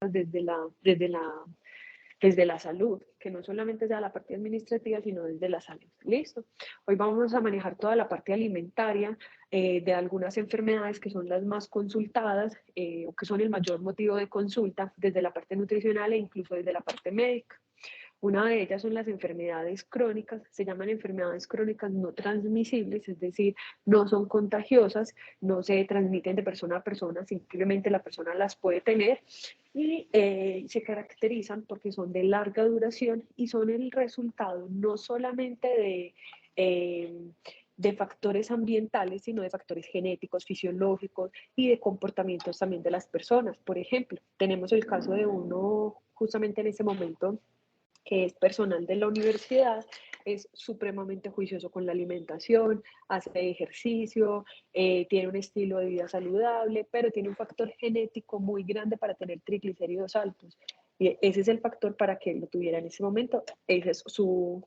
desde la salud, que no solamente sea la parte administrativa, sino desde la salud. Listo. Hoy vamos a manejar toda la parte alimentaria de algunas enfermedades que son las más consultadas o que son el mayor motivo de consulta desde la parte nutricional e incluso desde la parte médica. Una de ellas son las enfermedades crónicas, se llaman enfermedades crónicas no transmisibles, es decir, no son contagiosas, no se transmiten de persona a persona, simplemente la persona las puede tener y se caracterizan porque son de larga duración y son el resultado no solamente de factores ambientales, sino de factores genéticos, fisiológicos y de comportamientos también de las personas. Por ejemplo, tenemos el caso de uno justamente en ese momento que es personal de la universidad, es supremamente juicioso con la alimentación, hace ejercicio, tiene un estilo de vida saludable, pero tiene un factor genético muy grande para tener triglicéridos altos. Y ese es el factor para que él lo tuviera en ese momento. Ese es su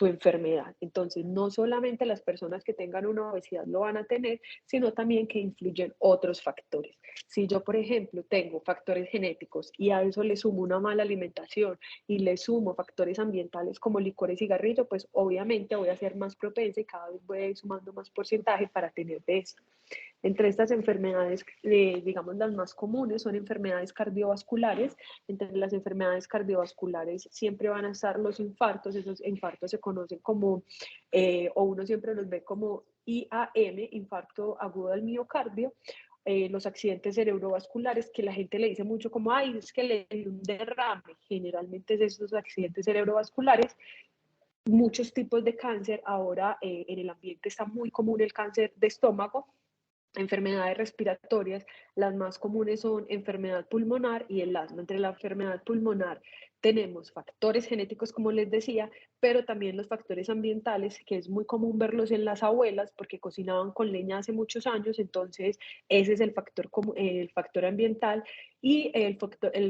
enfermedad. Entonces, no solamente las personas que tengan una obesidad lo van a tener, sino también que influyen otros factores. Si yo, por ejemplo, tengo factores genéticos y a eso le sumo una mala alimentación y le sumo factores ambientales como licor y cigarrillo, pues obviamente voy a ser más propensa y cada vez voy a ir sumando más porcentaje para tener de eso. Entre estas enfermedades, digamos las más comunes, son enfermedades cardiovasculares. Entre las enfermedades cardiovasculares siempre van a estar los infartos. Esos infartos se conocen como, o uno siempre los ve como IAM, infarto agudo del miocardio. Los accidentes cerebrovasculares, que la gente le dice mucho como, ay, es que le dio un derrame. Generalmente es esos accidentes cerebrovasculares. Muchos tipos de cáncer. Ahora en el ambiente está muy común el cáncer de estómago. Enfermedades respiratorias, las más comunes son enfermedad pulmonar y el asma. Entre la enfermedad pulmonar tenemos factores genéticos, como les decía, pero también los factores ambientales, que es muy común verlos en las abuelas porque cocinaban con leña hace muchos años, entonces ese es el factor ambiental y el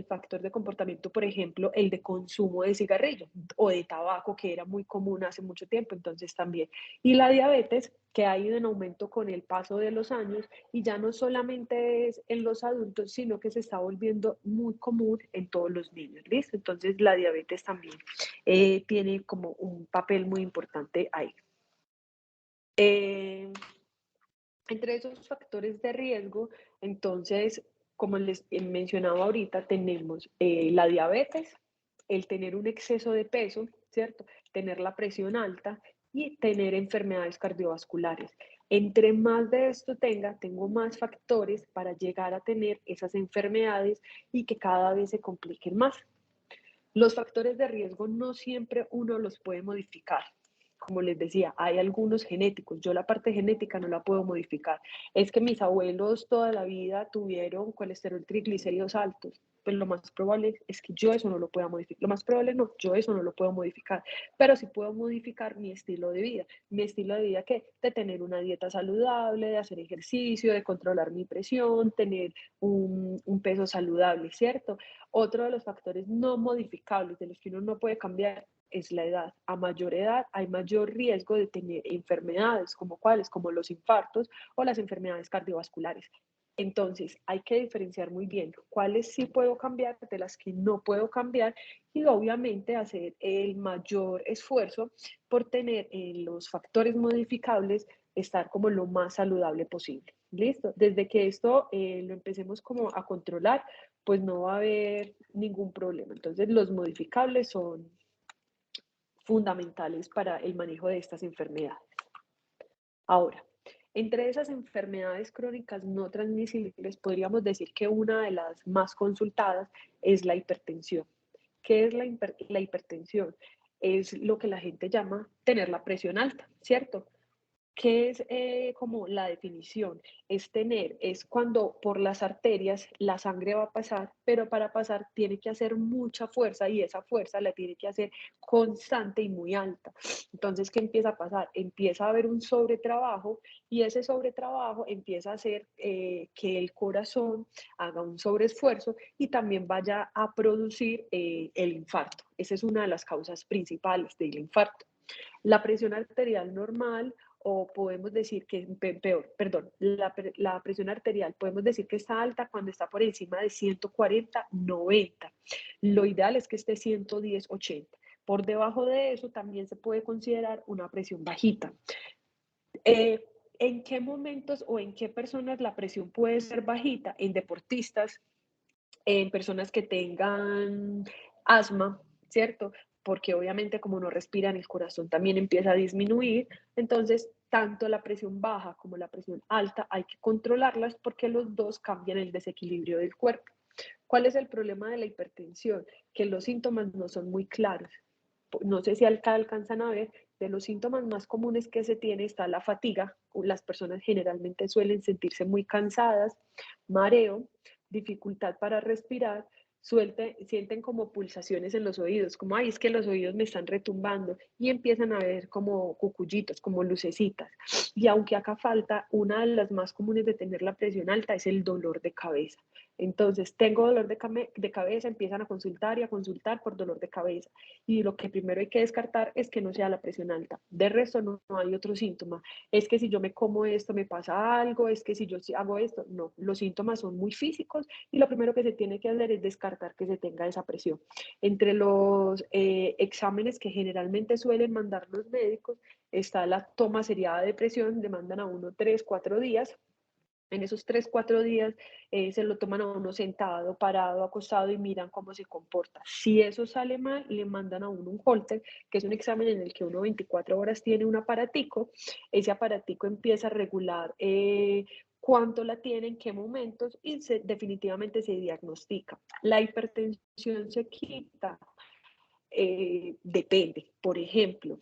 factor de comportamiento, por ejemplo, el de consumo de cigarrillo o de tabaco, que era muy común hace mucho tiempo, entonces también. Y la diabetes, que ha ido en aumento con el paso de los años y ya no solamente es en los adultos, sino que se está volviendo muy común en todos los niños, ¿listo? Entonces la diabetes también tiene como un papel muy importante ahí. Entre esos factores de riesgo, entonces, como les mencionaba ahorita, tenemos la diabetes, el tener un exceso de peso, ¿cierto? Tener la presión alta y tener enfermedades cardiovasculares. Entre más de esto tengo más factores para llegar a tener esas enfermedades y que cada vez se compliquen más. Los factores de riesgo no siempre uno los puede modificar. Como les decía, hay algunos genéticos. Yo la parte genética no la puedo modificar. Es que mis abuelos toda la vida tuvieron colesterol, triglicéridos altos. Pues lo más probable es que yo eso no lo pueda modificar. Lo más probable no, yo eso no lo puedo modificar. Pero sí puedo modificar mi estilo de vida. Mi estilo de vida, ¿qué? De tener una dieta saludable, de hacer ejercicio, de controlar mi presión, tener un peso saludable, ¿cierto? Otro de los factores no modificables de los que uno no puede cambiar es la edad. A mayor edad hay mayor riesgo de tener enfermedades como cuáles, como los infartos o las enfermedades cardiovasculares. Entonces, hay que diferenciar muy bien cuáles sí puedo cambiar de las que no puedo cambiar y obviamente hacer el mayor esfuerzo por tener los factores modificables, estar como lo más saludable posible. ¿Listo? Desde que esto lo empecemos como a controlar, pues no va a haber ningún problema. Entonces, los modificables son fundamentales para el manejo de estas enfermedades. Ahora, entre esas enfermedades crónicas no transmisibles, podríamos decir que una de las más consultadas es la hipertensión. ¿Qué es la hipertensión? Es lo que la gente llama tener la presión alta, ¿cierto? ¿Qué es como la definición? Es cuando por las arterias la sangre va a pasar, pero para pasar tiene que hacer mucha fuerza y esa fuerza la tiene que hacer constante y muy alta. Entonces, ¿qué empieza a pasar? Empieza a haber un sobretrabajo y ese sobretrabajo empieza a hacer que el corazón haga un sobreesfuerzo y también vaya a producir el infarto. Esa es una de las causas principales del infarto. La presión arterial normal o podemos decir que peor, perdón, la presión arterial, podemos decir que está alta cuando está por encima de 140, 90. Lo ideal es que esté 110, 80. Por debajo de eso también se puede considerar una presión bajita. ¿En qué momentos o en qué personas la presión puede ser bajita? En deportistas, en personas que tengan asma, ¿cierto? Porque obviamente como no respiran, el corazón también empieza a disminuir. Entonces, tanto la presión baja como la presión alta hay que controlarlas porque los dos cambian el desequilibrio del cuerpo. ¿Cuál es el problema de la hipertensión? Que los síntomas no son muy claros. No sé si acá alcanzan a ver, de los síntomas más comunes que se tiene está la fatiga. Las personas generalmente suelen sentirse muy cansadas, mareo, dificultad para respirar, sienten como pulsaciones en los oídos, como, ay, es que los oídos me están retumbando, y empiezan a ver como cucullitos, como lucecitas. Y aunque acá falta, una de las más comunes de tener la presión alta es el dolor de cabeza. Entonces, tengo dolor de cabeza, empiezan a consultar y a consultar por dolor de cabeza. Y lo que primero hay que descartar es que no sea la presión alta. De resto, no hay otro síntoma. Es que si yo me como esto me pasa algo, es que si yo hago esto, no. Los síntomas son muy físicos y lo primero que se tiene que hacer es descartar que se tenga esa presión. Entre los exámenes que generalmente suelen mandar los médicos está la toma seriada de presión, le mandan a uno 3, 4 días. En esos 3, 4 días se lo toman a uno sentado, parado, acostado y miran cómo se comporta. Si eso sale mal, le mandan a uno un Holter, que es un examen en el que uno 24 horas tiene un aparatico. Ese aparatico empieza a regular cuánto la tiene, en qué momentos y definitivamente se diagnostica. La hipertensión se quita, depende. Por ejemplo,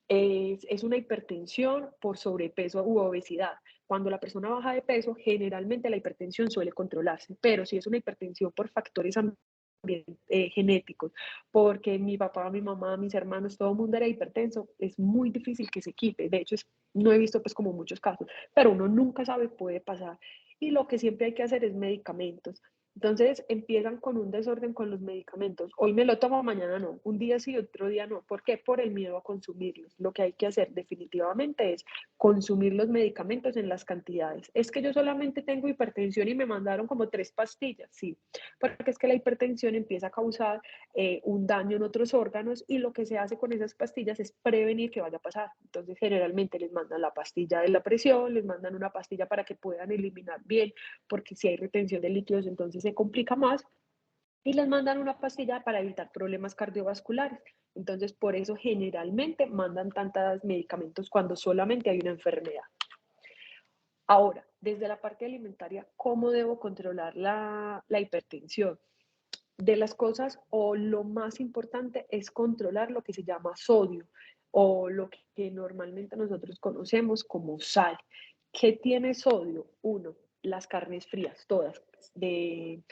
es una hipertensión por sobrepeso u obesidad. Cuando la persona baja de peso, generalmente la hipertensión suele controlarse, pero si es una hipertensión por factores genéticos, porque mi papá, mi mamá, mis hermanos, todo el mundo era hipertenso, es muy difícil que se quite. De hecho, no he visto pues como muchos casos, pero uno nunca sabe, puede pasar. Y lo que siempre hay que hacer es medicamentos. Entonces empiezan con un desorden con los medicamentos. Hoy me lo tomo, mañana no. Un día sí, otro día no. ¿Por qué? Por el miedo a consumirlos. Lo que hay que hacer definitivamente es consumir los medicamentos en las cantidades. Es que yo solamente tengo hipertensión y me mandaron como 3 pastillas. Sí, porque es que la hipertensión empieza a causar un daño en otros órganos y lo que se hace con esas pastillas es prevenir que vaya a pasar. Entonces generalmente les mandan la pastilla de la presión, les mandan una pastilla para que puedan eliminar bien, porque si hay retención de líquidos entonces se complica más, y les mandan una pastilla para evitar problemas cardiovasculares. Entonces, por eso generalmente mandan tantos medicamentos cuando solamente hay una enfermedad. Ahora, desde la parte alimentaria, ¿cómo debo controlar la hipertensión? De las cosas o lo más importante es controlar lo que se llama sodio o lo que normalmente nosotros conocemos como sal. ¿Qué tiene sodio? Uno, las carnes frías, todas, de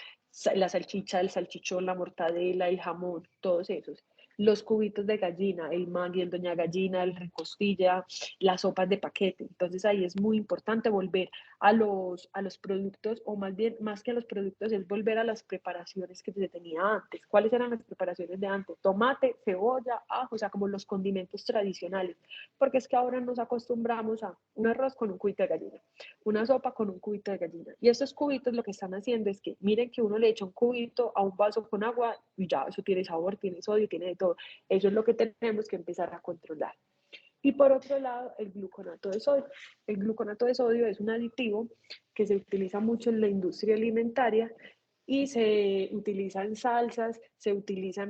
la salchicha, el salchichón, la mortadela, el jamón, todos esos. Los cubitos de gallina, el Maggi, el Doña Gallina, el Ricostilla, las sopas de paquete. Entonces ahí es muy importante volver a los productos, o más bien, más que a los productos, es volver a las preparaciones que se tenía antes. ¿Cuáles eran las preparaciones de antes? Tomate, cebolla, ajo, o sea, como los condimentos tradicionales. Porque es que ahora nos acostumbramos a un arroz con un cubito de gallina, una sopa con un cubito de gallina. Y estos cubitos lo que están haciendo es que, miren que uno le echa un cubito a un vaso con agua y ya, eso tiene sabor, tiene sodio, tiene de todo. Eso es lo que tenemos que empezar a controlar. Y por otro lado, el gluconato de sodio. El gluconato de sodio es un aditivo que se utiliza mucho en la industria alimentaria y se utiliza en salsas, se utiliza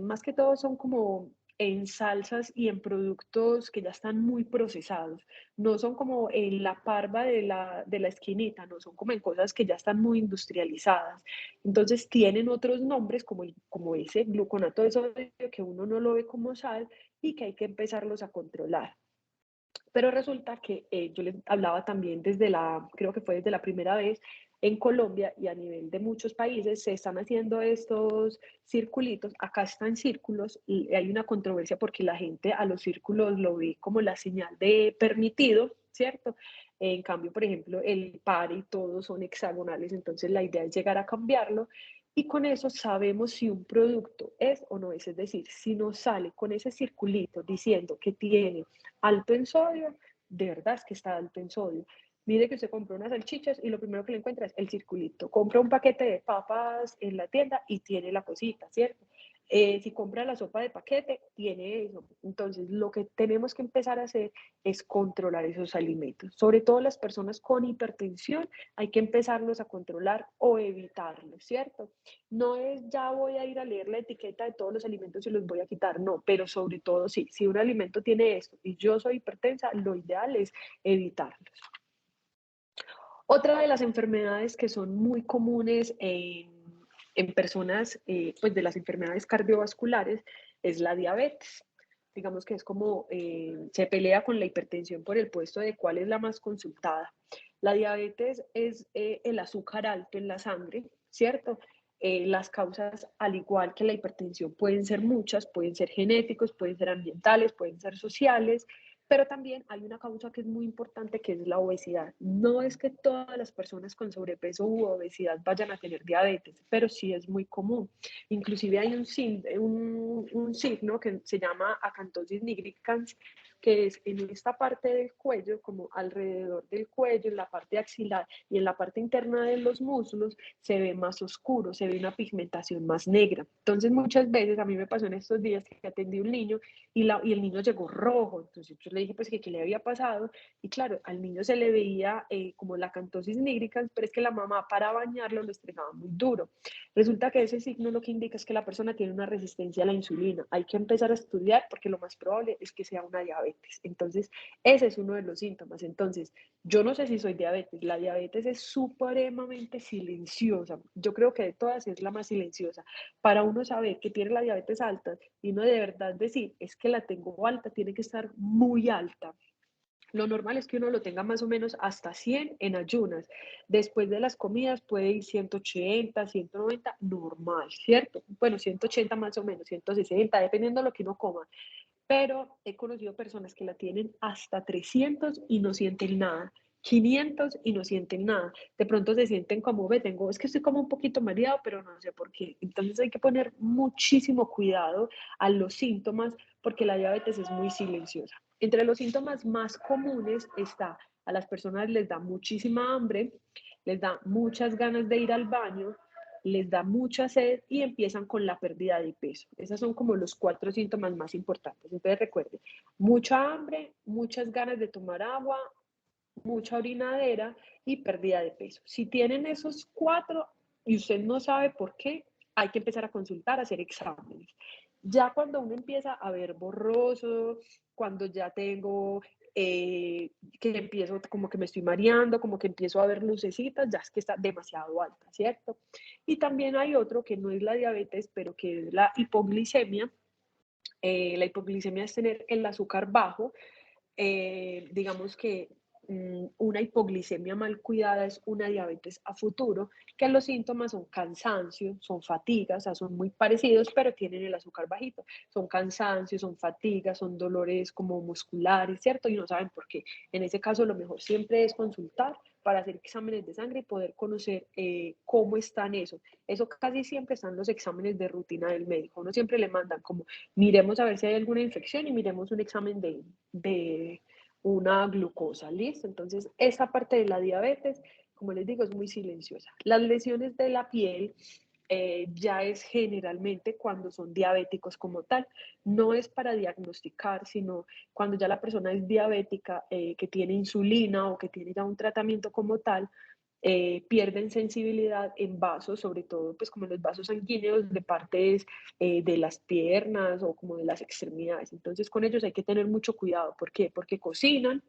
más que todo son como en salsas y en productos que ya están muy procesados. No son como en la parva de la esquinita, no son como en cosas que ya están muy industrializadas. Entonces tienen otros nombres como ese gluconato de sodio que uno no lo ve como sal y que hay que empezarlos a controlar. Pero resulta que yo les hablaba también creo que fue desde la primera vez, en Colombia y a nivel de muchos países se están haciendo estos circulitos, acá están círculos y hay una controversia porque la gente a los círculos lo ve como la señal de permitido, ¿cierto? En cambio, por ejemplo, el par y todos son hexagonales, entonces la idea es llegar a cambiarlo y con eso sabemos si un producto es o no es decir, si nos sale con ese circulito diciendo que tiene alto en sodio, de verdad es que está alto en sodio. Mire que usted compra unas salchichas y lo primero que le encuentra es el circulito. Compra un paquete de papas en la tienda y tiene la cosita, ¿cierto? Si compra la sopa de paquete, tiene eso. Entonces, lo que tenemos que empezar a hacer es controlar esos alimentos. Sobre todo las personas con hipertensión, hay que empezarlos a controlar o evitarlos, ¿cierto? No es ya voy a ir a leer la etiqueta de todos los alimentos y los voy a quitar, no, pero sobre todo sí, si un alimento tiene esto y yo soy hipertensa, lo ideal es evitarlos. Otra de las enfermedades que son muy comunes en personas, pues de las enfermedades cardiovasculares, es la diabetes. Digamos que es como se pelea con la hipertensión por el puesto de cuál es la más consultada. La diabetes es el azúcar alto en la sangre, ¿cierto? Las causas, al igual que la hipertensión, pueden ser muchas, pueden ser genéticos, pueden ser ambientales, pueden ser sociales, pero también hay una causa que es muy importante, que es la obesidad. No es que todas las personas con sobrepeso u obesidad vayan a tener diabetes, pero sí es muy común. Inclusive hay un signo que se llama acantosis nigricans, que es en esta parte del cuello, como alrededor del cuello, en la parte axilar y en la parte interna de los muslos, se ve más oscuro, se ve una pigmentación más negra. Entonces muchas veces, a mí me pasó en estos días que atendí a un niño y el niño llegó rojo. Entonces yo le dije pues que qué le había pasado y claro, al niño se le veía como la acantosis nigricans, pero es que la mamá para bañarlo lo estregaba muy duro. Resulta que ese signo lo que indica es que la persona tiene una resistencia a la insulina. Hay que empezar a estudiar porque lo más probable es que sea una diabetes. Entonces, ese es uno de los síntomas. Entonces, yo no sé si soy diabetes. La diabetes es supremamente silenciosa. Yo creo que de todas es la más silenciosa. Para uno saber que tiene la diabetes alta y no de verdad decir, es que la tengo alta, tiene que estar muy alta. Lo normal es que uno lo tenga más o menos hasta 100 en ayunas. Después de las comidas puede ir 180, 190, normal, ¿cierto? Bueno, 180 más o menos, 160, dependiendo de lo que uno coma. Pero he conocido personas que la tienen hasta 300 y no sienten nada. 500 y no sienten nada. De pronto se sienten como, ve, tengo, es que estoy como un poquito mareado, pero no sé por qué. Entonces hay que poner muchísimo cuidado a los síntomas porque la diabetes es muy silenciosa. Entre los síntomas más comunes está, a las personas les da muchísima hambre, les da muchas ganas de ir al baño, les da mucha sed y empiezan con la pérdida de peso. Esos son como los 4 síntomas más importantes. Entonces recuerden, mucha hambre, muchas ganas de tomar agua, mucha orinadera y pérdida de peso. Si tienen esos 4 y usted no sabe por qué, hay que empezar a consultar, a hacer exámenes. Ya cuando uno empieza a ver borroso, cuando ya tengo que empiezo como que me estoy mareando, como que empiezo a ver lucecitas, ya es que está demasiado alta, ¿cierto? Y también hay otro que no es la diabetes, pero que es la hipoglicemia. La hipoglicemia es tener el azúcar bajo. Digamos que una hipoglicemia mal cuidada es una diabetes a futuro, que los síntomas son cansancio, son fatigas, o sea, son muy parecidos, pero tienen el azúcar bajito. Son cansancio, son fatigas, son dolores como musculares, ¿cierto? Y no saben por qué. En ese caso, lo mejor siempre es consultar para hacer exámenes de sangre y poder conocer cómo están eso. Eso casi siempre están los exámenes de rutina del médico. Uno siempre le mandan como, miremos a ver si hay alguna infección y miremos un examen de una glucosa, ¿listo? Entonces, esa parte de la diabetes, como les digo, es muy silenciosa. Las lesiones de la piel ya es generalmente cuando son diabéticos como tal. No es para diagnosticar, sino cuando ya la persona es diabética, que tiene insulina o que tiene ya un tratamiento como tal, pierden sensibilidad en vasos, sobre todo pues como los vasos sanguíneos de partes de las piernas o como de las extremidades. Entonces con ellos hay que tener mucho cuidado. ¿Por qué? Porque cocinan,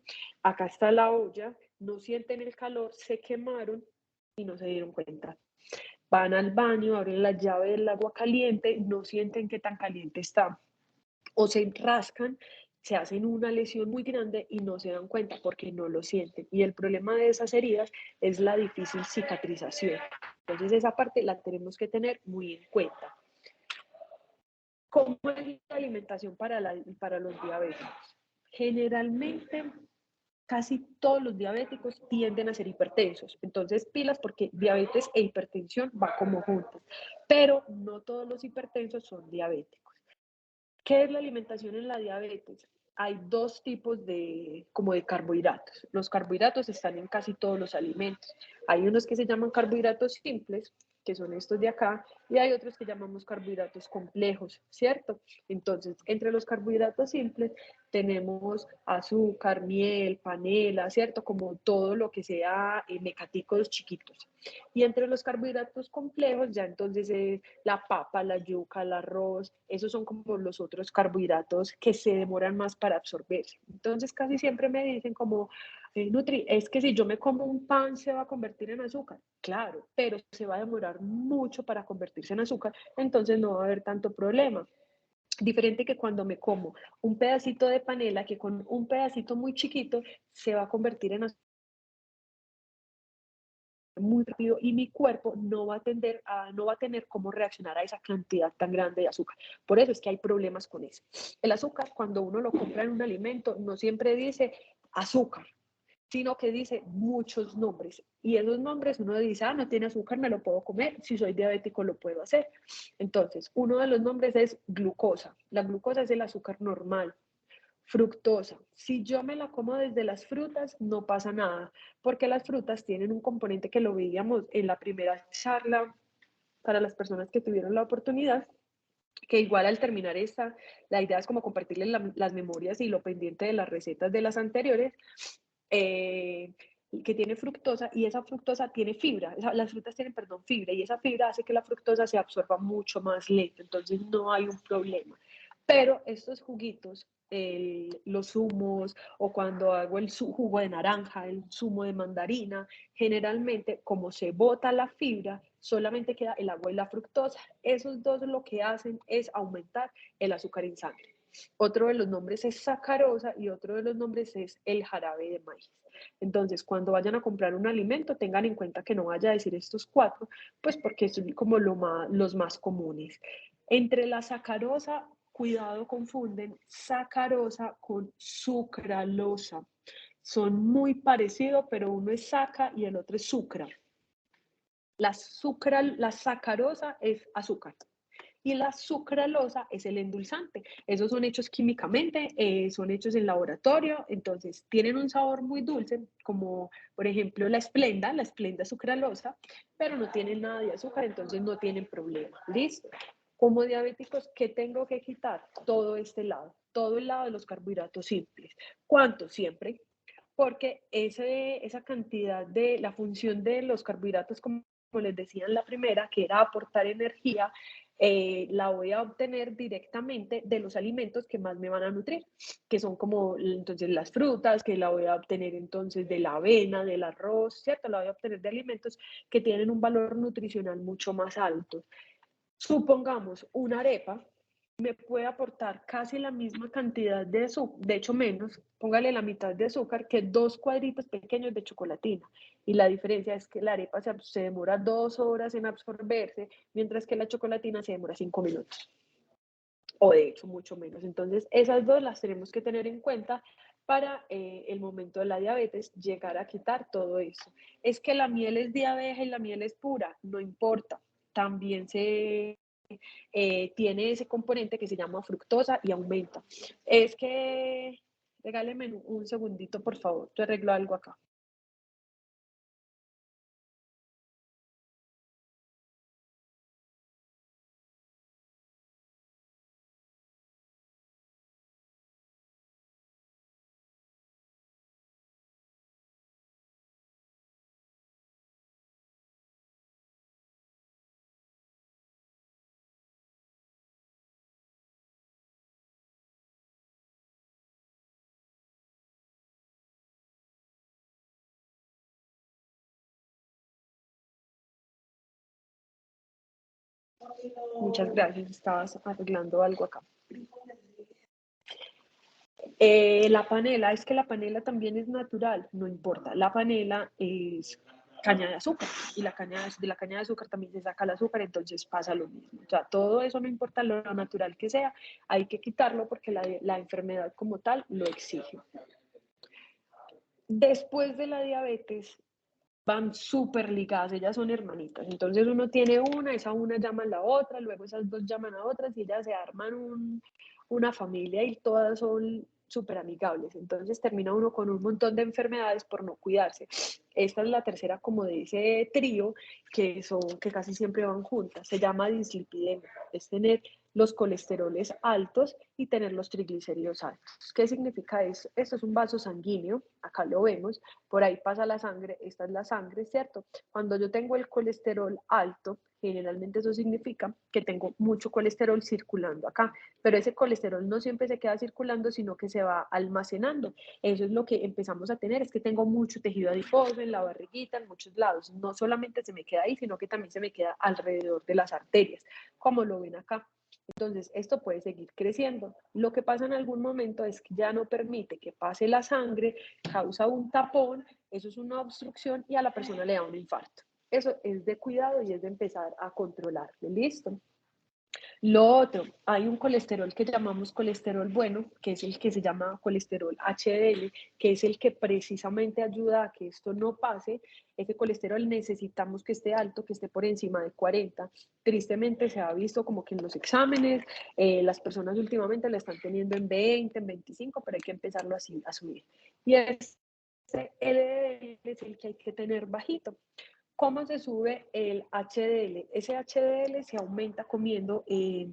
acá está la olla, no sienten el calor, se quemaron y no se dieron cuenta. Van al baño, abren la llave del agua caliente, no sienten qué tan caliente está. O se rascan, se hacen una lesión muy grande y no se dan cuenta porque no lo sienten. Y el problema de esas heridas es la difícil cicatrización. Entonces esa parte la tenemos que tener muy en cuenta. ¿Cómo es la alimentación para los diabéticos? Generalmente casi todos los diabéticos tienden a ser hipertensos. Entonces, pilas porque diabetes e hipertensión va como juntos. Pero no todos los hipertensos son diabéticos. ¿Qué es la alimentación en la diabetes? hay dos tipos como de carbohidratos. Los carbohidratos están en casi todos los alimentos. Hay unos que se llaman carbohidratos simples, que son estos de acá, y hay otros que llamamos carbohidratos complejos, ¿cierto? Entonces, entre los carbohidratos simples tenemos azúcar, miel, panela, ¿cierto? Como todo lo que sea mecaticos chiquitos. Y entre los carbohidratos complejos, ya entonces es la papa, la yuca, el arroz, esos son como los otros carbohidratos que se demoran más para absorberse. Entonces, casi siempre me dicen como, Nutri, es que si yo me como un pan se va a convertir en azúcar. Claro, pero se va a demorar mucho para convertirse en azúcar, entonces no va a haber tanto problema. Diferente que cuando me como un pedacito de panela que con un pedacito muy chiquito se va a convertir en azúcar muy rápido y mi cuerpo no va a tener cómo reaccionar a esa cantidad tan grande de azúcar. Por eso es que hay problemas con eso. El azúcar, cuando uno lo compra en un alimento, no siempre dice azúcar, sino que dice muchos nombres. Y esos nombres uno dice, no tiene azúcar, me lo puedo comer, si soy diabético lo puedo hacer. Entonces, uno de los nombres es glucosa. La glucosa es el azúcar normal. Fructosa. Si yo me la como desde las frutas, no pasa nada, porque las frutas tienen un componente que lo veíamos en la primera charla para las personas que tuvieron la oportunidad, que igual al terminar esta, la idea es como compartirles las memorias y lo pendiente de las recetas de las anteriores, que tiene fructosa y esa fructosa tiene fibra, las frutas tienen, perdón, fibra y esa fibra hace que la fructosa se absorba mucho más lento, entonces no hay un problema. Pero estos juguitos, los zumos o cuando hago el jugo de naranja, el zumo de mandarina, generalmente como se bota la fibra, solamente queda el agua y la fructosa. Esos dos lo que hacen es aumentar el azúcar en sangre. Otro de los nombres es sacarosa y otro de los nombres es el jarabe de maíz. Entonces, cuando vayan a comprar un alimento, tengan en cuenta que no vaya a decir estos cuatro, pues porque son como los más comunes. Entre la sacarosa, cuidado, confunden sacarosa con sucralosa. Son muy parecidos, pero uno es saca y el otro es sucra. La sacarosa es azúcar y la sucralosa es el endulzante. Esos son hechos químicamente, son hechos en laboratorio, entonces tienen un sabor muy dulce, como por ejemplo la esplenda sucralosa, pero no tienen nada de azúcar, entonces no tienen problema. ¿Listo? Como diabéticos, ¿qué tengo que quitar? Todo este lado, todo el lado de los carbohidratos simples. ¿Cuánto? Siempre. Porque esa cantidad de la función de los carbohidratos, como les decía en la primera, que era aportar energía, la voy a obtener directamente de los alimentos que más me van a nutrir, que son como entonces las frutas, que la voy a obtener entonces de la avena, del arroz, ¿cierto? La voy a obtener de alimentos que tienen un valor nutricional mucho más alto. Supongamos una arepa me puede aportar casi la misma cantidad de azúcar, de hecho menos, póngale la mitad de azúcar que dos cuadritos pequeños de chocolatina. Y la diferencia es que la arepa se demora 2 horas en absorberse, mientras que la chocolatina se demora 5 minutos. O de hecho mucho menos. Entonces, esas dos las tenemos que tener en cuenta para el momento de la diabetes, llegar a quitar todo eso. Es que la miel es de abeja y la miel es pura, no importa. También tiene ese componente que se llama fructosa y aumenta. Es que, regáleme un segundito, por favor, yo arreglo algo acá. Muchas gracias, estabas arreglando algo acá. La panela, es que la panela también es natural, no importa. La panela es caña de azúcar y de la caña de azúcar también se saca el azúcar, entonces pasa lo mismo. O sea, todo eso no importa lo natural que sea, hay que quitarlo porque la enfermedad como tal lo exige. Después de la diabetes van súper ligadas, ellas son hermanitas. Entonces uno tiene una, esa una llama a la otra, luego esas dos llaman a otras y ellas se arman una familia y todas súper amigables. Entonces termina uno con un montón de enfermedades por no cuidarse. Esta es la tercera como de ese trío que casi siempre van juntas. Se llama dislipidemia. Es tener los colesteroles altos y tener los triglicéridos altos. ¿Qué significa eso? Esto es un vaso sanguíneo, acá lo vemos, por ahí pasa la sangre, esta es la sangre, ¿cierto? Cuando yo tengo el colesterol alto, generalmente eso significa que tengo mucho colesterol circulando acá, pero ese colesterol no siempre se queda circulando, sino que se va almacenando. Eso es lo que empezamos a tener, es que tengo mucho tejido adiposo en la barriguita, en muchos lados. No solamente se me queda ahí, sino que también se me queda alrededor de las arterias, como lo ven acá. Entonces, esto puede seguir creciendo. Lo que pasa en algún momento es que ya no permite que pase la sangre, causa un tapón, eso es una obstrucción y a la persona le da un infarto. Eso es de cuidado y es de empezar a controlarlo. ¿Listo? Lo otro, hay un colesterol que llamamos colesterol bueno, que es el que se llama colesterol HDL, que es el que precisamente ayuda a que esto no pase. Ese colesterol necesitamos que esté alto, que esté por encima de 40. Tristemente se ha visto como que en los exámenes las personas últimamente lo están teniendo en 20, en 25, pero hay que empezarlo así a subir. Y ese LDL es el que hay que tener bajito. ¿Cómo se sube el HDL? Ese HDL se aumenta comiendo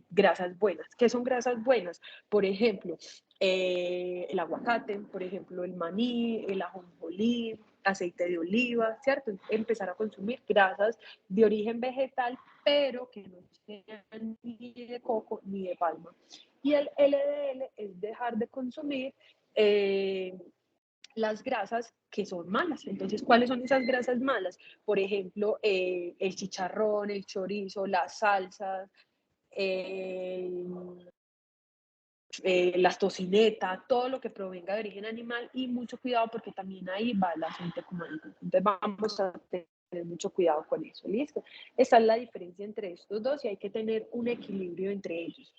grasas buenas. ¿Qué son grasas buenas? Por ejemplo, el aguacate, por ejemplo, el maní, el ajonjolí, aceite de oliva, ¿cierto? Empezar a consumir grasas de origen vegetal, pero que no sean ni de coco ni de palma. Y el LDL es dejar de consumir las grasas que son malas. Entonces, ¿cuáles son esas grasas malas? Por ejemplo, el chicharrón, el chorizo, las salsas, eh, las tocinetas, todo lo que provenga de origen animal y mucho cuidado porque también ahí va el aceite cumánico. Entonces, vamos a tener mucho cuidado con eso, ¿listo? Esta es la diferencia entre estos dos y hay que tener un equilibrio entre ellos.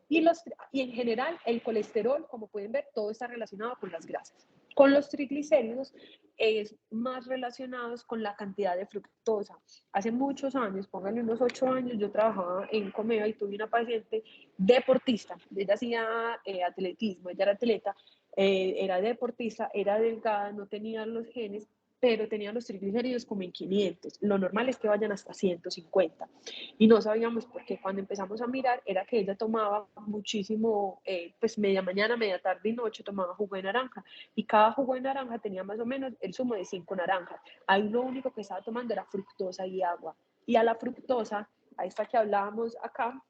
Y en general, el colesterol, como pueden ver, todo está relacionado con las grasas. Con los triglicéridos es más relacionados con la cantidad de fructosa. Hace muchos años, pónganle unos 8 años, yo trabajaba en Comeva y tuve una paciente deportista. Ella hacía atletismo, ella era atleta, era deportista, era delgada, no tenía los genes, pero tenía los triglicéridos como en 500. Lo normal es que vayan hasta 150. Y no sabíamos por qué. Cuando empezamos a mirar, era que ella tomaba muchísimo, pues media mañana, media tarde y noche tomaba jugo de naranja. Y cada jugo de naranja tenía más o menos el zumo de 5 naranjas. Ahí lo único que estaba tomando era fructosa y agua. Y a la fructosa, a esta que hablábamos acá,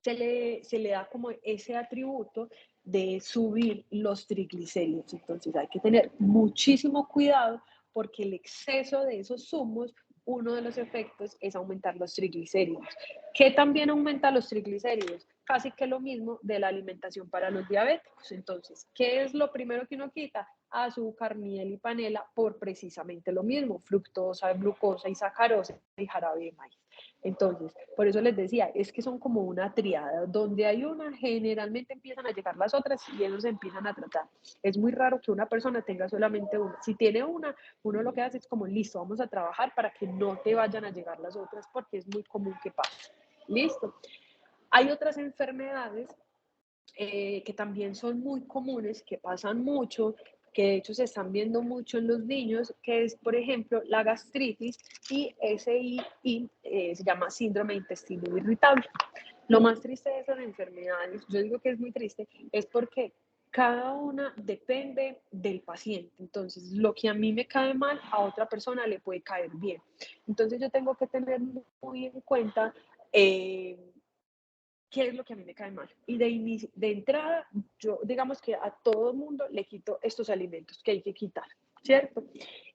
se le da como ese atributo de subir los triglicéridos. Entonces hay que tener muchísimo cuidado porque el exceso de esos zumos, uno de los efectos es aumentar los triglicéridos. ¿Qué también aumenta los triglicéridos? Casi que lo mismo de la alimentación para los diabéticos. Entonces, ¿qué es lo primero que uno quita? Azúcar, miel y panela por precisamente lo mismo, fructosa, glucosa y sacarosa y jarabe de maíz. Entonces, por eso les decía, es que son como una triada, donde hay una, generalmente empiezan a llegar las otras y ellos se empiezan a tratar. Es muy raro que una persona tenga solamente una. Si tiene una, uno lo que hace es como, listo, vamos a trabajar para que no te vayan a llegar las otras, porque es muy común que pase. Listo. Hay otras enfermedades que también son muy comunes, que pasan mucho, que de hecho se están viendo mucho en los niños, que es, por ejemplo, la gastritis y SII, se llama síndrome de intestino irritable. Lo más triste de esas enfermedades, yo digo que es muy triste, es porque cada una depende del paciente. Entonces, lo que a mí me cae mal, a otra persona le puede caer bien. Entonces, yo tengo que tener muy en cuenta qué es lo que a mí me cae mal. Y de entrada, yo digamos que a todo el mundo le quito estos alimentos que hay que quitar, ¿cierto?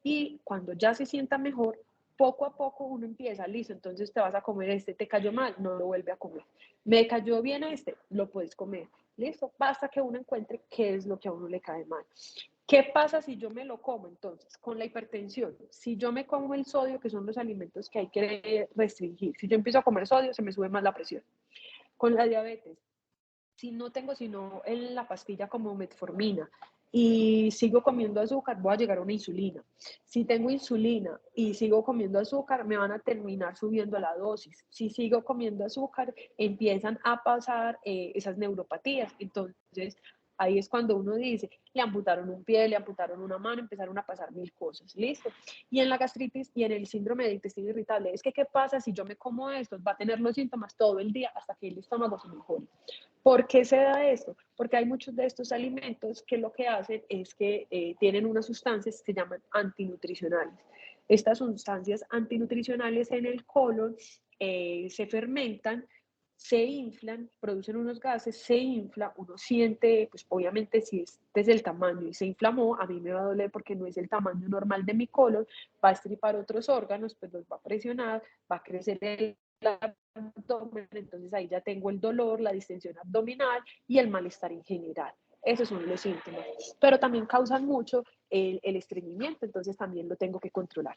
Y cuando ya se sienta mejor, poco a poco uno empieza, listo, entonces te vas a comer este, te cayó mal, no lo vuelve a comer. Me cayó bien este, lo puedes comer. Listo, basta que uno encuentre qué es lo que a uno le cae mal. ¿Qué pasa si yo me lo como entonces? Con la hipertensión, si yo me como el sodio, que son los alimentos que hay que restringir, si yo empiezo a comer sodio, se me sube más la presión. Con la diabetes, si no tengo sino en la pastilla como metformina y sigo comiendo azúcar, voy a llegar a una insulina. Si tengo insulina y sigo comiendo azúcar, me van a terminar subiendo la dosis. Si sigo comiendo azúcar, empiezan a pasar esas neuropatías. Entonces, Ahí es cuando uno dice, le amputaron un pie, le amputaron una mano, empezaron a pasar mil cosas, ¿listo? Y en la gastritis y en el síndrome de intestino irritable, es que ¿qué pasa si yo me como esto? Va a tener los síntomas todo el día hasta que el estómago se mejore. ¿Por qué se da esto? Porque hay muchos de estos alimentos que lo que hacen es que tienen unas sustancias que se llaman antinutricionales. Estas sustancias antinutricionales en el colon se fermentan, se inflan, producen unos gases, se infla, uno siente, pues obviamente si este es el tamaño y se inflamó, a mí me va a doler porque no es el tamaño normal de mi colon, va a estripar otros órganos, pues los va a presionar, va a crecer el abdomen, entonces ahí ya tengo el dolor, la distensión abdominal y el malestar en general. Esos son los síntomas, pero también causan mucho el estreñimiento, entonces también lo tengo que controlar.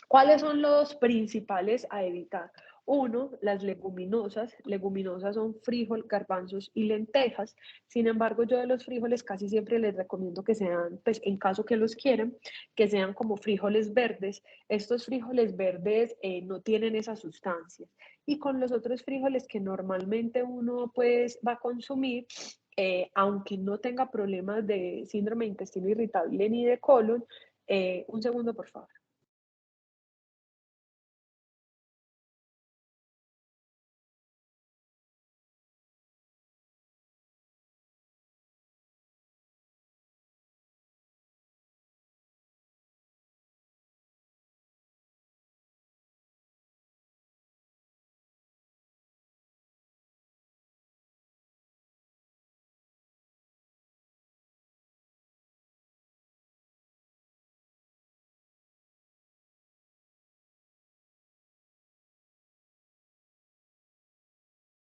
¿Cuáles son los principales a evitar? Uno, las leguminosas. Leguminosas son frijol, garbanzos y lentejas. Sin embargo, yo de los frijoles casi siempre les recomiendo que sean, pues en caso que los quieran, que sean como frijoles verdes. Estos frijoles verdes no tienen esas sustancias. Y con los otros frijoles que normalmente uno pues va a consumir, aunque no tenga problemas de síndrome de intestino irritable ni de colon, un segundo por favor.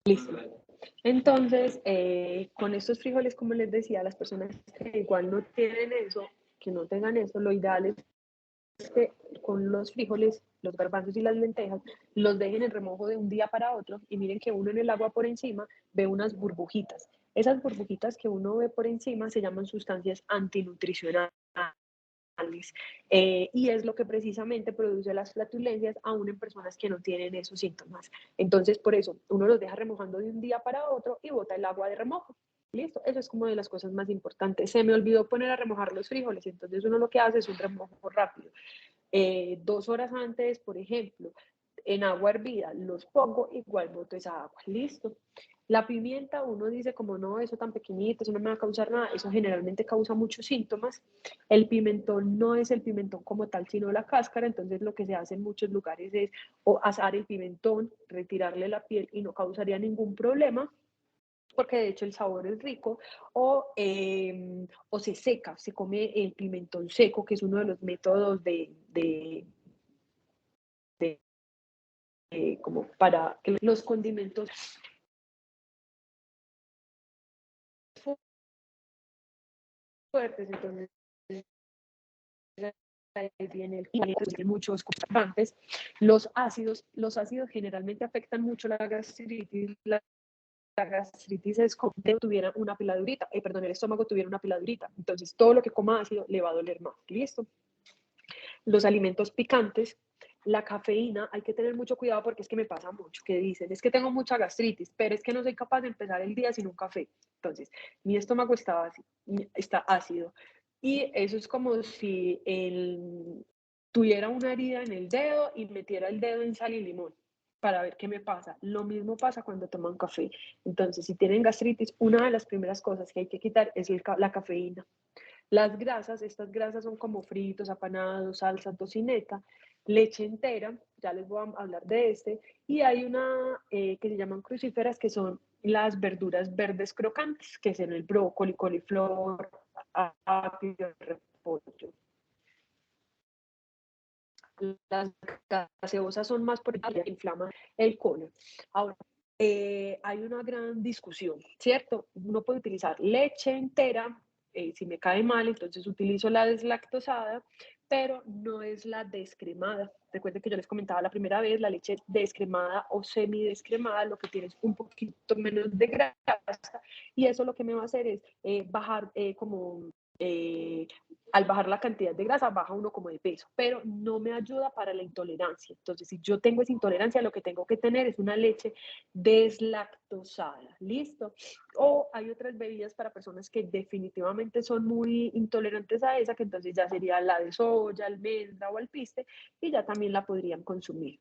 Listo. Entonces, con estos frijoles, como les decía, las personas que igual no tienen eso, que no tengan eso, lo ideal es que con los frijoles, los garbanzos y las lentejas, los dejen en remojo de un día para otro y miren que uno en el agua por encima ve unas burbujitas. Esas burbujitas que uno ve por encima se llaman sustancias antinutricionales. Y es lo que precisamente produce las flatulencias aún en personas que no tienen esos síntomas. Entonces, por eso, uno los deja remojando de un día para otro y bota el agua de remojo. Listo, eso es como de las cosas más importantes. Se me olvidó poner a remojar los frijoles, entonces uno lo que hace es un remojo rápido. 2 horas antes, por ejemplo, en agua hervida, los pongo, igual boto esa agua, listo. La pimienta, uno dice como no, eso tan pequeñito, eso no me va a causar nada, eso generalmente causa muchos síntomas. El pimentón no es el pimentón como tal, sino la cáscara, entonces lo que se hace en muchos lugares es o asar el pimentón, retirarle la piel y no causaría ningún problema porque de hecho el sabor es rico, o se seca, se come el pimentón seco, que es uno de los métodos como para que los condimentos fuertes, entonces ahí viene el muchos conservantes. Los ácidos generalmente afectan mucho la gastritis. La gastritis es como si tuviera una peladurita, perdón, el estómago tuviera una peladurita. Entonces, todo lo que coma ácido le va a doler más. ¿Listo? Los alimentos picantes, la cafeína, hay que tener mucho cuidado porque es que me pasa mucho, que dicen, es que tengo mucha gastritis, pero es que no soy capaz de empezar el día sin un café. Entonces, mi estómago está ácido. Y eso es como si tuviera una herida en el dedo y metiera el dedo en sal y limón para ver qué me pasa. Lo mismo pasa cuando toman café. Entonces, si tienen gastritis, una de las primeras cosas que hay que quitar es la cafeína. Las grasas, estas grasas son como fritos, apanados, salsa, tocineta, leche entera, ya les voy a hablar de este, y hay una que se llaman crucíferas, que son las verduras verdes crocantes, que son el brócoli, coliflor, apio, repollo. Las gaseosas son más por el que inflaman el colon. Ahora, hay una gran discusión, ¿cierto? Uno puede utilizar leche entera, si me cae mal, entonces utilizo la deslactosada, pero no es la descremada. Recuerden que yo les comentaba la primera vez, la leche descremada o semidescremada, lo que tiene es un poquito menos de grasa, y eso lo que me va a hacer es bajar como al bajar la cantidad de grasa, baja uno como de peso, pero no me ayuda para la intolerancia. Entonces, si yo tengo esa intolerancia, lo que tengo que tener es una leche deslactosada, ¿listo? O hay otras bebidas para personas que definitivamente son muy intolerantes a esa, que entonces ya sería la de soya, almendra o alpiste, y ya también la podrían consumir.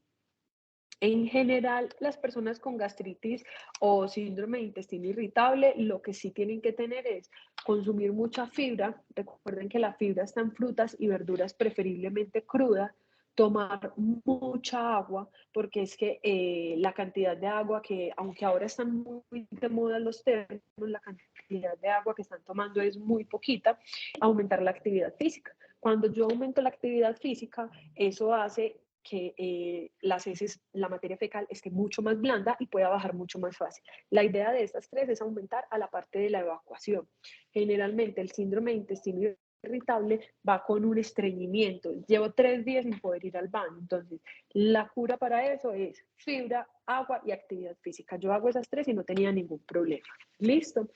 En general, las personas con gastritis o síndrome de intestino irritable, lo que sí tienen que tener es consumir mucha fibra. Recuerden que la fibra está en frutas y verduras, preferiblemente cruda. Tomar mucha agua, porque es que la cantidad de agua que, aunque ahora están muy de moda los términos, la cantidad de agua que están tomando es muy poquita. Aumentar la actividad física. Cuando yo aumento la actividad física, eso hace que las heces, la materia fecal esté mucho más blanda y pueda bajar mucho más fácil. La idea de estas tres es aumentar a la parte de la evacuación. Generalmente el síndrome de intestino irritable va con un estreñimiento. Llevo 3 días sin poder ir al baño. Entonces, la cura para eso es fibra, agua y actividad física. Yo hago esas tres y no tenía ningún problema. ¿Listo?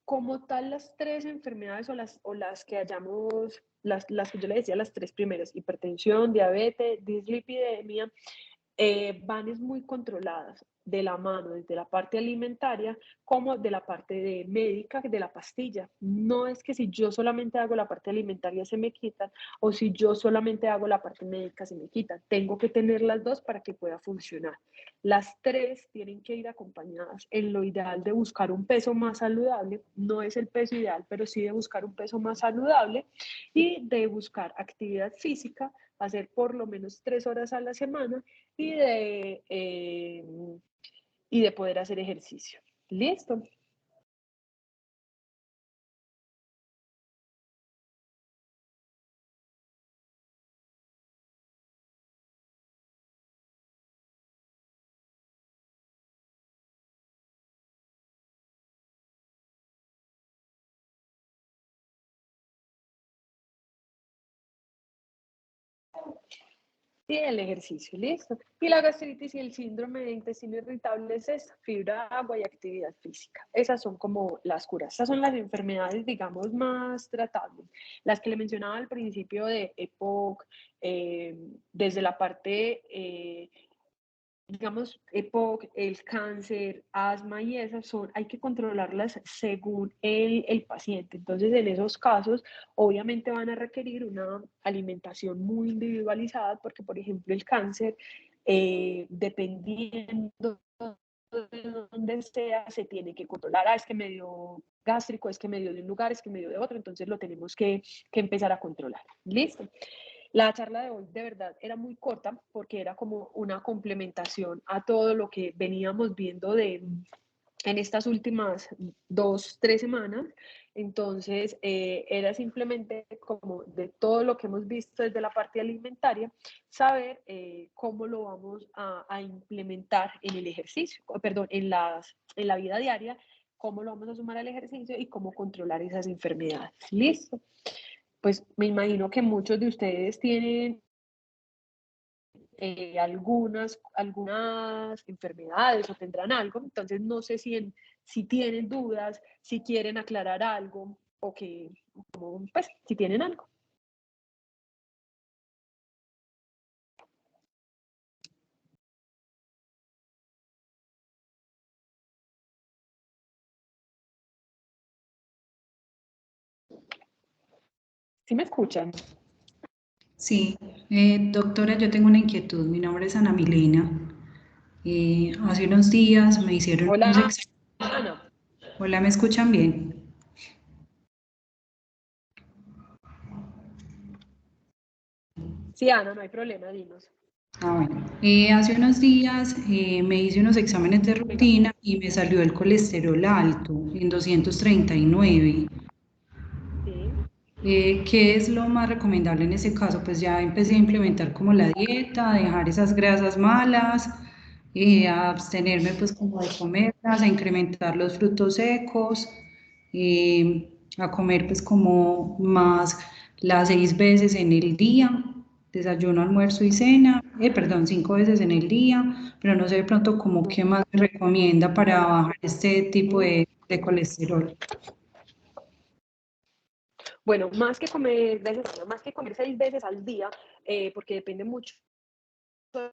Como tal, las tres enfermedades o las que hayamos, las que yo le decía, las tres primeras, hipertensión, diabetes, dislipidemia, van es muy controladas de la mano, desde la parte alimentaria como de la parte de médica, de la pastilla. No es que si yo solamente hago la parte alimentaria se me quitan, o si yo solamente hago la parte médica se me quitan. Tengo que tener las dos para que pueda funcionar. Las tres tienen que ir acompañadas en lo ideal de buscar un peso más saludable. No es el peso ideal, pero sí de buscar un peso más saludable y de buscar actividad física, hacer por lo menos 3 horas a la semana y de poder hacer ejercicio. ¿Listo? Y el ejercicio, listo. Y la gastritis y el síndrome de intestino irritable es esta, fibra, agua y actividad física. Esas son como las curas. Esas son las enfermedades, digamos, más tratables. Las que le mencionaba al principio de EPOC, desde la parte digamos, EPOC, el cáncer, asma y esas son, hay que controlarlas según el paciente. Entonces, en esos casos, obviamente van a requerir una alimentación muy individualizada porque, por ejemplo, el cáncer, dependiendo de donde sea, se tiene que controlar. Ah, es que medio gástrico, es que medio de un lugar, es que medio de otro, entonces lo tenemos que empezar a controlar. ¿Listo? La charla de hoy de verdad era muy corta porque era como una complementación a todo lo que veníamos viendo en estas últimas 2, 3 semanas. Entonces, era simplemente como de todo lo que hemos visto desde la parte alimentaria, saber cómo lo vamos a implementar en el ejercicio, perdón, en la vida diaria, cómo lo vamos a sumar al ejercicio y cómo controlar esas enfermedades. ¿Listo? Pues me imagino que muchos de ustedes tienen algunas enfermedades o tendrán algo, entonces no sé si tienen dudas, si quieren aclarar algo o que, como, pues, si tienen algo. ¿Sí me escuchan? Sí, doctora, yo tengo una inquietud. Mi nombre es Ana Milena. Hace unos días me hicieron unos Hola, exámenes. Ana. Hola, ¿me escuchan bien? Sí, Ana, no hay problema, dinos. Bueno. Hace unos días me hice unos exámenes de rutina y me salió el colesterol alto en 239. Sí. ¿Qué es lo más recomendable en ese caso? Pues ya empecé a implementar como la dieta, dejar esas grasas malas, a abstenerme pues como de comerlas, a incrementar los frutos secos, a comer pues como más las 6 veces en el día, desayuno, almuerzo y cena, perdón, 5 veces en el día, pero no sé de pronto como qué más me recomienda para bajar este tipo de colesterol. Bueno, más que comer veces, más que comer 6 veces al día, porque depende mucho de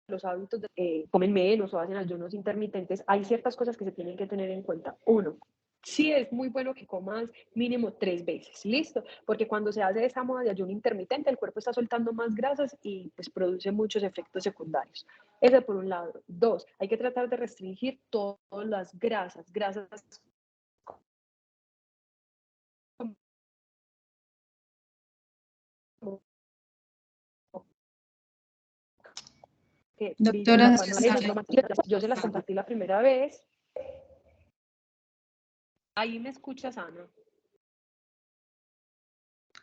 los hábitos, comen menos o hacen ayunos intermitentes, hay ciertas cosas que se tienen que tener en cuenta. Uno, sí es muy bueno que comas mínimo 3 veces, ¿listo? Porque cuando se hace esa moda de ayuno intermitente, el cuerpo está soltando más grasas y pues produce muchos efectos secundarios. Eso por un lado. Dos, hay que tratar de restringir todas las grasas como que brillan la Doctora panela. César, Yo se las compartí la primera vez. Ahí me escuchas, Ana.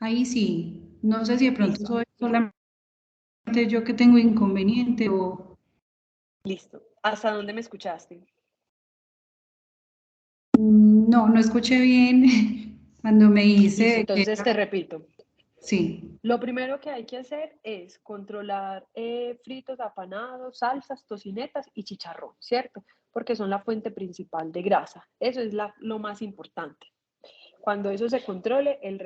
ahí sí, no sé si de pronto Listo, soy solamente yo que tengo inconveniente o listo. ¿Hasta dónde me escuchaste? no, no escuché bien cuando me Listo, dice que entonces te repito. sí, Lo primero que hay que hacer es controlar fritos, apanados, salsas, tocinetas y chicharrón, ¿cierto? Porque son la fuente principal de grasa. Eso es lo más importante. Cuando eso se controle, eh, el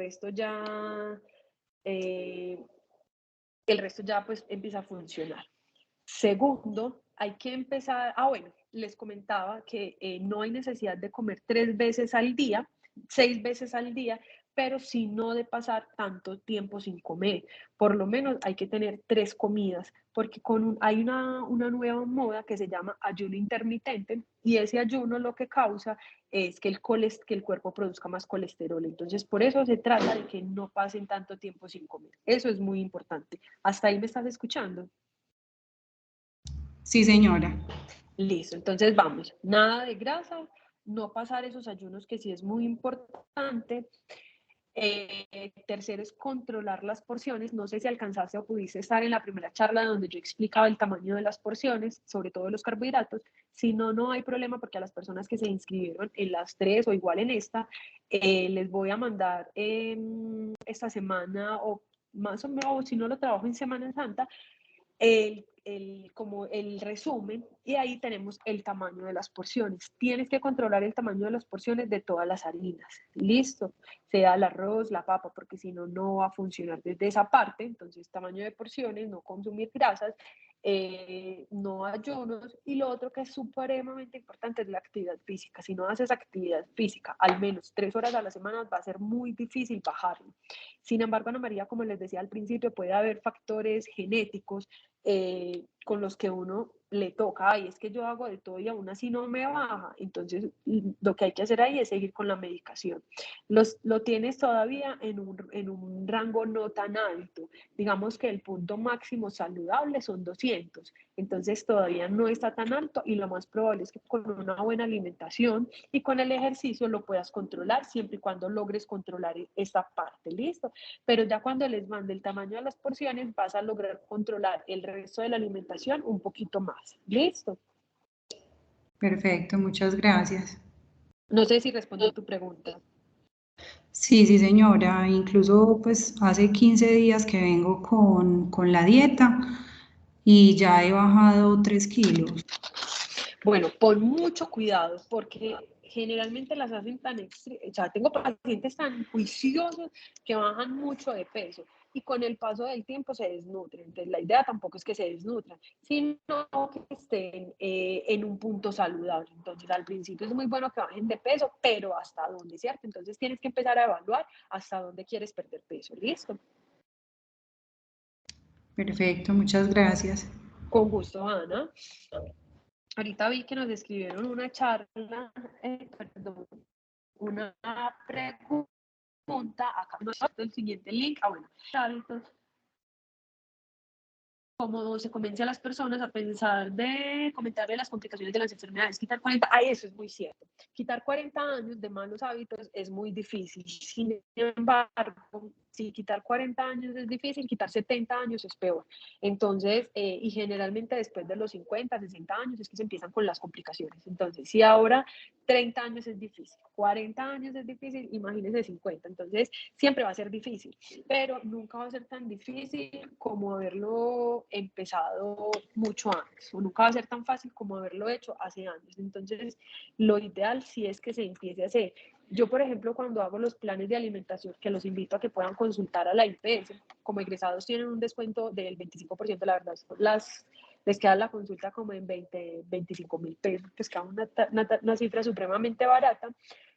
resto ya pues empieza a funcionar. Segundo, hay que empezar, bueno, les comentaba que no hay necesidad de comer 3 veces al día, 6 veces al día, pero sí no de pasar tanto tiempo sin comer. Por lo menos hay que tener 3 comidas, porque hay una nueva moda que se llama ayuno intermitente y ese ayuno lo que causa es que el cuerpo produzca más colesterol. Entonces, por eso se trata de que no pasen tanto tiempo sin comer. Eso es muy importante. ¿Hasta ahí me estás escuchando? sí señora. Listo, entonces vamos, nada de grasa, no pasar esos ayunos que sí es muy importante. Tercero es controlar las porciones. No sé si alcanzaste o pudiste estar en la primera charla donde yo explicaba el tamaño de las porciones, sobre todo los carbohidratos. Si no, no hay problema porque a las personas que se inscribieron en las tres o igual en esta, les voy a mandar esta semana o más o menos, si no lo trabajo en Semana Santa, como el resumen y ahí tenemos el tamaño de las porciones. Tienes que controlar el tamaño de las porciones de todas las harinas. Listo, sea el arroz, la papa, porque si no, no va a funcionar desde esa parte. Entonces, tamaño de porciones, no consumir grasas, no ayunos. Y lo otro que es supremamente importante es la actividad física. Si no haces actividad física al menos 3 horas a la semana, va a ser muy difícil bajarlo. Sin embargo, Ana María, como les decía al principio, puede haber factores genéticos con los que uno le toca, ay, es que yo hago de todo y aún así no me baja. Entonces, lo que hay que hacer ahí es seguir con la medicación. Lo tienes todavía en un rango no tan alto. Digamos que el punto máximo saludable son 200. Entonces, todavía no está tan alto y lo más probable es que con una buena alimentación y con el ejercicio lo puedas controlar siempre y cuando logres controlar esta parte. ¿Listo? Pero ya cuando les mande el tamaño de las porciones, vas a lograr controlar el resto de la alimentación un poquito más. ¿Listo? Perfecto, muchas gracias. No sé si respondo tu pregunta. Sí, sí, señora. Incluso pues hace 15 días que vengo con la dieta y ya he bajado 3 kilos. Bueno, pon mucho cuidado porque generalmente las hacen tan o sea, tengo pacientes tan juiciosos que bajan mucho de peso y con el paso del tiempo se desnutren. Entonces, la idea tampoco es que se desnutran, sino que estén en un punto saludable. Entonces, al principio es muy bueno que bajen de peso, pero ¿hasta dónde, cierto? Entonces, tienes que empezar a evaluar hasta dónde quieres perder peso. ¿Listo? Perfecto, muchas gracias. Con gusto, Ana. Ahorita vi que nos escribieron una charla, perdón, una pregunta, acá no el siguiente link, bueno, entonces, cómo se convence a las personas a pensar de comentarle las complicaciones de las enfermedades, quitar 40, eso es muy cierto, quitar 40 años de malos hábitos es muy difícil, sin embargo, si quitar 40 años es difícil, quitar 70 años es peor, entonces, y generalmente después de los 50, 60 años es que se empiezan con las complicaciones, entonces, si ahora 30 años es difícil, 40 años es difícil, imagínense 50, entonces siempre va a ser difícil, pero nunca va a ser tan difícil como haberlo empezado mucho antes, o nunca va a ser tan fácil como haberlo hecho hace años. Entonces, lo ideal sí es que se empiece a hacer. Yo, por ejemplo, cuando hago los planes de alimentación, que los invito a que puedan consultar a la IPS, como egresados tienen un descuento del 25%, la verdad, les queda la consulta como en 25.000 pesos, pues queda una cifra supremamente barata.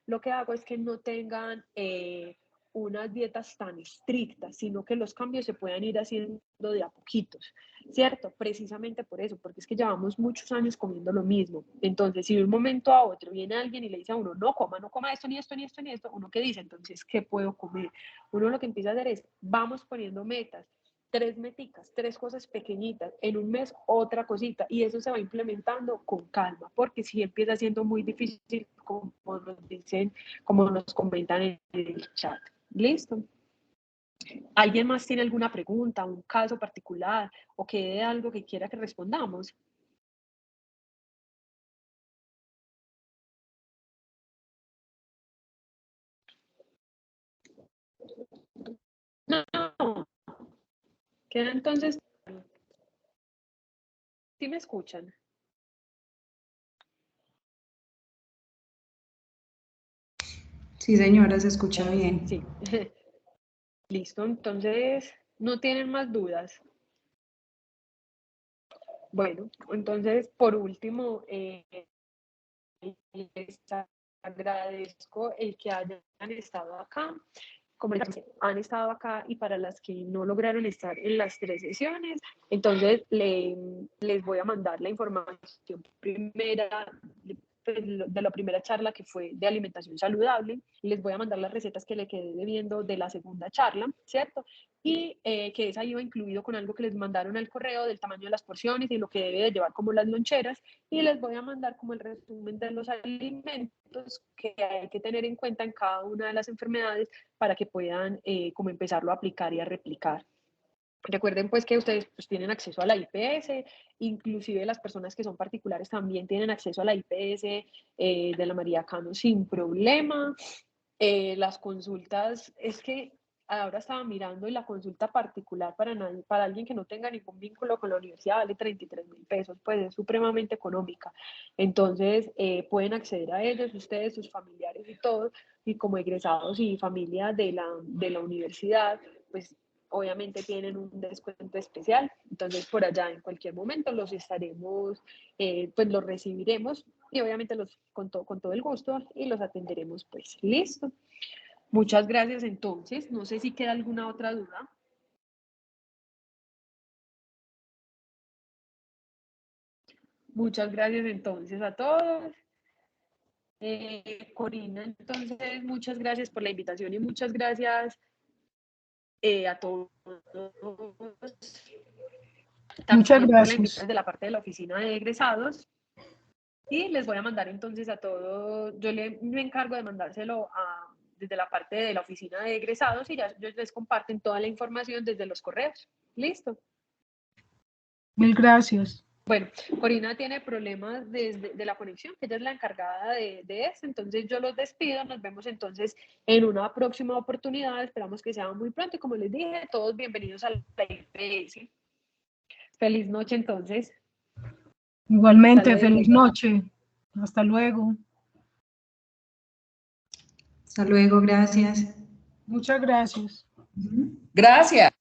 Lo que hago es que no tengan unas dietas tan estrictas, sino que los cambios se puedan ir haciendo de a poquitos, ¿cierto? Precisamente por eso, porque es que llevamos muchos años comiendo lo mismo. Entonces, si de un momento a otro viene alguien y le dice a uno, no coma esto, ni esto, ni esto, ni esto, uno qué dice, entonces, ¿qué puedo comer? Uno lo que empieza a hacer es, vamos poniendo metas, 3 meticas, 3 cosas pequeñitas, en un mes otra cosita, y eso se va implementando con calma, porque si empieza siendo muy difícil, como nos dicen, como nos comentan en el chat. ¿Listo? ¿Alguien más tiene alguna pregunta, un caso particular o quede algo que quiera que respondamos? No. Queda entonces, ¿sí me escuchan? Sí, señora, se escucha bien. Sí. Listo, entonces, ¿no tienen más dudas? Bueno, entonces, por último, les agradezco el que hayan estado acá. Como han estado acá y para las que no lograron estar en las 3 sesiones, entonces les voy a mandar la información primera de la primera charla que fue de alimentación saludable, les voy a mandar las recetas que le quedé debiendo de la segunda charla, ¿cierto? Y que esa iba incluido con algo que les mandaron al correo del tamaño de las porciones y lo que debe de llevar como las loncheras, y les voy a mandar como el resumen de los alimentos que hay que tener en cuenta en cada una de las enfermedades para que puedan como empezarlo a aplicar y a replicar. Recuerden pues que ustedes pues, tienen acceso a la IPS, inclusive las personas que son particulares también tienen acceso a la IPS de la María Cano sin problema. Las consultas, es que ahora estaba mirando y la consulta particular para alguien que no tenga ningún vínculo con la universidad vale 33.000 pesos, pues es supremamente económica. Entonces pueden acceder a ellos, ustedes, sus familiares y todos, y como egresados y familia de la universidad, pues obviamente tienen un descuento especial, entonces por allá en cualquier momento los estaremos, pues los recibiremos y obviamente con todo el gusto y los atenderemos pues. Listo. Muchas gracias entonces. No sé si queda alguna otra duda. Muchas gracias entonces a todos. Corina, entonces muchas gracias por la invitación y muchas gracias a todos. Muchas También por la invitación gracias. de la parte de la oficina de egresados. Y les voy a mandar entonces a todos, me encargo de mandárselo desde la parte de la oficina de egresados y ya ellos les comparten toda la información desde los correos. Listo. Mil gracias. Bueno, Corina tiene problemas de la conexión, que ella es la encargada de eso, entonces yo los despido, nos vemos entonces en una próxima oportunidad, esperamos que sea muy pronto y como les dije, todos bienvenidos a la IPS. Feliz noche entonces. Igualmente, feliz noche. Hasta luego. Hasta luego, gracias. Muchas gracias. Gracias.